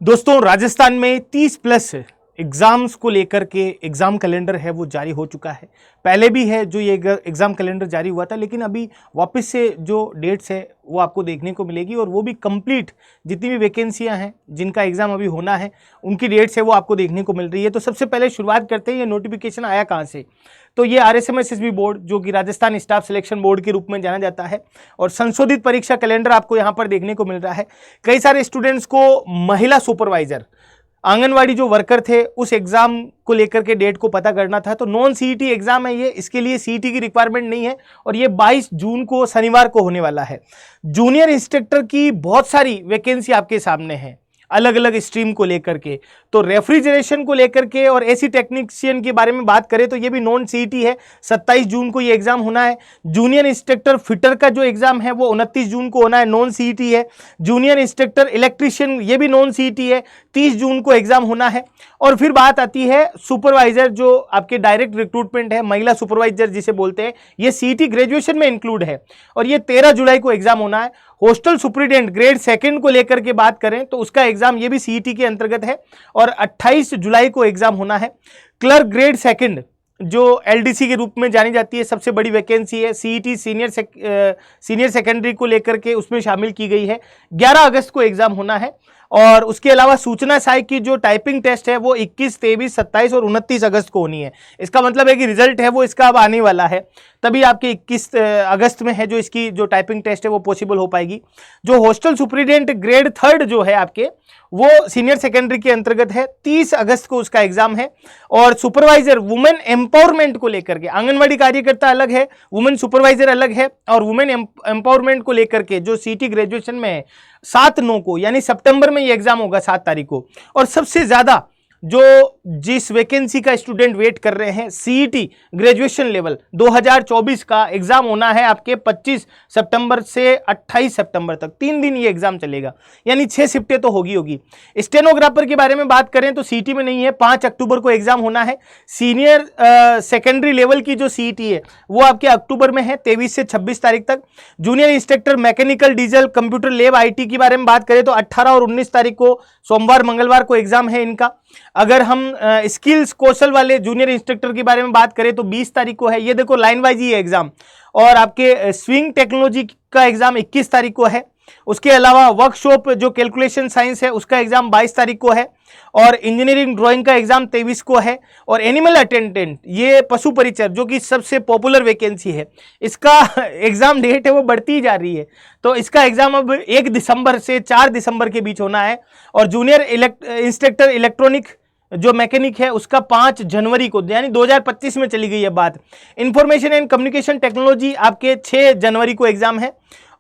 दोस्तों, राजस्थान में 30 plus exams को लेकर के एग्जाम कैलेंडर है वो जारी हो चुका है। पहले भी है जो ये एग्जाम कैलेंडर जारी हुआ था, लेकिन अभी वापस से जो डेट्स है वो आपको देखने को मिलेगी और वो भी कंप्लीट जितनी भी वैकेंसियां हैं जिनका एग्जाम अभी होना है उनकी डेट्स है वो आपको देखने को मिल रही है। तो सबसे पहले शुरुआत करते हैं, ये नोटिफिकेशन आया कहाँ से। तो ये RSMSSB बोर्ड, जो कि राजस्थान स्टाफ सिलेक्शन बोर्ड के रूप में जाना जाता है, और संशोधित परीक्षा कैलेंडर आपको यहाँ पर देखने को मिल रहा है। कई सारे स्टूडेंट्स को महिला सुपरवाइजर, आंगनवाड़ी जो वर्कर थे, उस एग्जाम को लेकर के डेट को पता करना था। तो नॉन CET एग्जाम है ये, इसके लिए CET की रिक्वायरमेंट नहीं है और ये 22 जून को शनिवार को होने वाला है। जूनियर इंस्ट्रक्टर की बहुत सारी वैकेंसी आपके सामने है अलग अलग स्ट्रीम को लेकर के। तो रेफ्रिजरेशन को लेकर के और AC टेक्नीशियन के बारे में बात करें तो ये भी नॉन CET है, 27 जून को ये एग्जाम होना है। जूनियर इंस्ट्रक्टर फिटर का जो एग्जाम है वो 29 जून को होना है, नॉन CET है। जूनियर इंस्ट्रक्टर इलेक्ट्रीशियन, ये भी नॉन CET है, 30 जून को एग्जाम होना है। और फिर बात आती है सुपरवाइजर, जो आपके डायरेक्ट रिक्रूटमेंट है, महिला सुपरवाइजर जिसे बोलते हैं, ये CET ग्रेजुएशन में इंक्लूड है और ये 13 जुलाई को एग्जाम होना है। हॉस्टल सुपरिटेंडेंट ग्रेड 2 को लेकर के बात करें तो उसका एग्जाम ये भी CET के अंतर्गत है और 28 जुलाई को एग्जाम होना है। क्लर्क ग्रेड 2 जो LDC के रूप में जानी जाती है, सबसे बड़ी वैकेंसी है, CET सीनियर सेकेंडरी को लेकर के उसमें शामिल की गई है। 11 अगस्त को एग्जाम होना है। और उसके अलावा सूचना सहायक की जो टाइपिंग टेस्ट है वो 21, 23, 27 और 29 अगस्त को होनी है। इसका मतलब है कि रिजल्ट है वो इसका अब आने वाला है, तभी आपके 21 अगस्त में है जो इसकी जो टाइपिंग टेस्ट है वो पॉसिबल हो पाएगी। जो हॉस्टल सुपरिटेंडेंट ग्रेड 3 जो है आपके, वो सीनियर सेकेंडरी के अंतर्गत है, 30 अगस्त को उसका एग्जाम है। और सुपरवाइजर वुमेन एम्पावरमेंट को लेकर के, आंगनवाड़ी कार्यकर्ता अलग है, वुमेन सुपरवाइजर अलग है, और वुमेन एम्पावरमेंट को लेकर के जो CET ग्रेजुएशन में है 7/9 को, यानी सितंबर में ये एग्जाम होगा 7 तारीख को। और सबसे ज्यादा जो जिस वैकेंसी का स्टूडेंट वेट कर रहे हैं, CET ग्रेजुएशन लेवल 2024 का एग्जाम होना है आपके 25 सितंबर से 28 सितंबर तक, 3 दिन ये एग्जाम चलेगा, यानी 6 शिफ्टें तो होगी। स्टेनोग्राफर के बारे में बात करें तो CET में नहीं है, 5 अक्टूबर को एग्जाम होना है। सीनियर सेकेंडरी लेवल की जो CET है वो आपके अक्टूबर में है, 23 से 26 तारीख तक। Junior instructor mechanical, diesel, computer lab, IT की बारे में बात करें तो 18 और 19 तारीख को, सोमवार मंगलवार को एग्जाम है इनका। अगर हम स्किल्स कौशल वाले जूनियर इंस्ट्रक्टर के बारे में बात करें तो 20 तारीख को है। ये देखो लाइन वाइज ही है एग्जाम। और आपके स्विंग टेक्नोलॉजी का एग्जाम 21 तारीख को है। उसके अलावा वर्कशॉप जो कैलकुलेशन साइंस है उसका एग्जाम 22 तारीख को है। और इंजीनियरिंग ड्राइंग का एग्जाम 23 को है। और एनिमल अटेंडेंट, ये पशु परिचर, जो कि सबसे पॉपुलर वैकेंसी है, इसका एग्जाम डेट है वो बढ़ती ही जा रही है। तो इसका एग्जाम अब 1 दिसंबर से 4 दिसंबर के बीच होना है। और जूनियर इंस्ट्रक्टर इलेक्ट्रॉनिक जो मैकेनिक है उसका 5 जनवरी को, यानी 2025 में चली गई है बात। इंफॉर्मेशन एंड कम्युनिकेशन टेक्नोलॉजी आपके 6 जनवरी को एग्जाम है।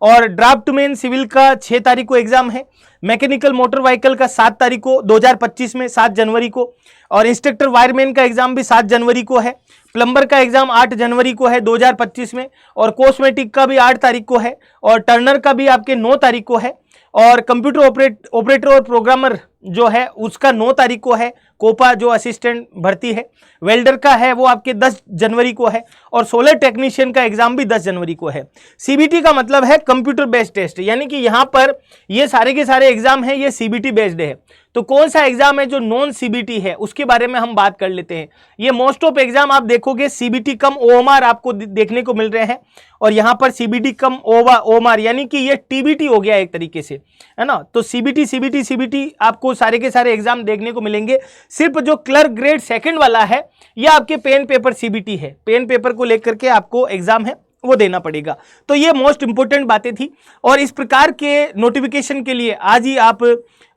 और ड्राफ्टमैन सिविल का 6 तारीख को एग्जाम है। मैकेनिकल मोटर व्हीकल का 7 तारीख को 2025 में, 7 जनवरी को। और इंस्ट्रक्टर वायरमैन का एग्जाम भी 7 जनवरी को है। प्लम्बर का एग्जाम 8 जनवरी को है 2025 में। और कॉस्मेटिक का भी 8 तारीख को है। और टर्नर का भी आपके 9 तारीख को है। और कंप्यूटर ऑपरेटर और प्रोग्रामर जो है उसका 9 तारीख को है। कोपा जो असिस्टेंट भर्ती है। वेल्डर का है वो आपके 10 जनवरी को है। और सोलर टेक्नीशियन का एग्जाम भी 10 जनवरी को है। CBT का मतलब है कंप्यूटर बेस्ड टेस्ट, यानी कि यहाँ पर ये सारे के सारे एग्जाम हैं ये CBT बेस्ड है। तो कौन सा एग्जाम है जो नॉन CBT है उसके बारे में हम बात कर लेते हैं। ये मोस्ट ऑफ एग्जाम आप देखोगे CBT कम OMR आपको देखने को मिल रहे हैं। और यहाँ पर CBT कम OMR, यानी कि ये TBT हो गया एक तरीके से, है ना। तो CBT आपको सारे के सारे एग्जाम देखने को मिलेंगे। सिर्फ जो क्लर्क ग्रेड 2 वाला है यह आपके पेन पेपर CBT है, पेन पेपर को लेकर के आपको एग्जाम है वो देना पड़ेगा। तो ये मोस्ट इंपोर्टेंट बातें थी। और इस प्रकार के नोटिफिकेशन के लिए आज ही आप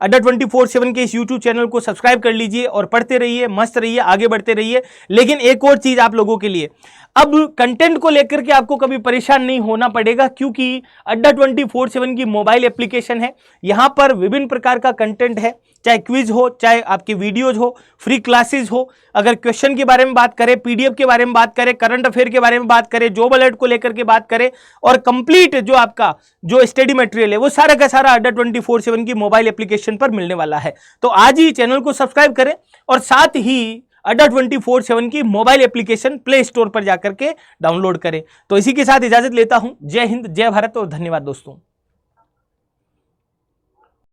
अड्डा 24/7 के इस YouTube चैनल को सब्सक्राइब कर लीजिए और पढ़ते रहिए, मस्त रहिए, आगे बढ़ते रहिए। लेकिन एक और चीज आप लोगों के लिए, अब कंटेंट को लेकर के आपको कभी परेशान नहीं होना पड़ेगा, क्योंकि अड्डा 24/7 की मोबाइल एप्लीकेशन है। यहाँ पर विभिन्न प्रकार का कंटेंट है, चाहे क्विज हो, चाहे आपके वीडियोज हो, फ्री क्लासेस हो। अगर क्वेश्चन के बारे में बात करें, PDF के बारे में बात करें, करंट अफेयर के बारे में बात करें, जॉब अलर्ट को लेकर के बात करें, और कंप्लीट जो आपका जो स्टडी मटेरियल है वो सारा का सारा अड्डा 24/7 की मोबाइल एप्लीकेशन पर मिलने वाला है। तो आज ही चैनल को सब्सक्राइब करें और साथ ही अड्डा 24/7 की मोबाइल एप्लीकेशन प्ले स्टोर पर जाकर के डाउनलोड करें। तो इसी के साथ इजाजत लेता हूं। जय हिंद, जय भारत और धन्यवाद दोस्तों।